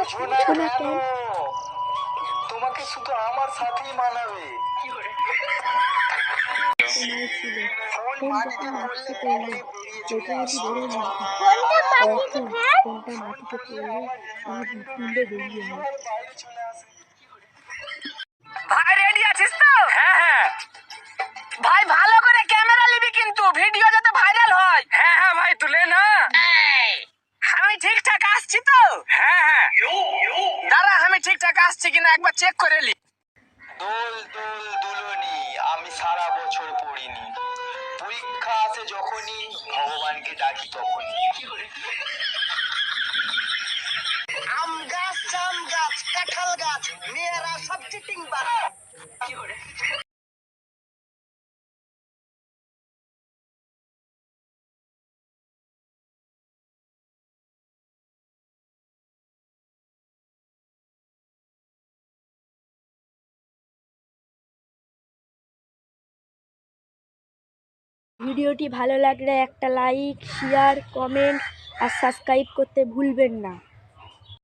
বোঝো না কেন? তোমাকে শুধু আমার সাথেই মানাবে। তোমার ছিল ফোন ফোন মাটিতে যখন পড়লে মাটিতে পড়লো ব্যাটারি বেরিয়ে চলে ব্যাটারি আসে। বেরোয় না তখন ফোনটা মাটিতে পড়লে আমার হৃৎপিণ্ড বেরিয়ে হয়। বাইরে চলে আসে। ভাই রেডি আছিস তো? হ্যাঁ হ্যাঁ ভাই, ভালো করে ক্যামেরা নিবি কিন্তু ভিডিও যাতে ভাইরাল হয়। হ্যাঁ হ্যাঁ ভাই, তুলে না। আমি ঠিকঠাক আসছি তো? হ্যাঁ হ্যাঁ দাঁড়া, আমি ঠিকঠাক আসছি কিনা একবার চেক করে নি। দোল দোল দুলনি আমি সারা বছর পড়িনি, পরীক্ষা আসে যখনই ভগবানকে ডাকি তখনই। আম গাছ, জাম গাছ, কাঁঠাল গাছ, মেয়েরা সব চিটিং বাজ। ভিডিওটি ভালো লাগলে একটা লাইক, শেয়ার, কমেন্ট আর সাবস্ক্রাইব করতে ভুলবেন না।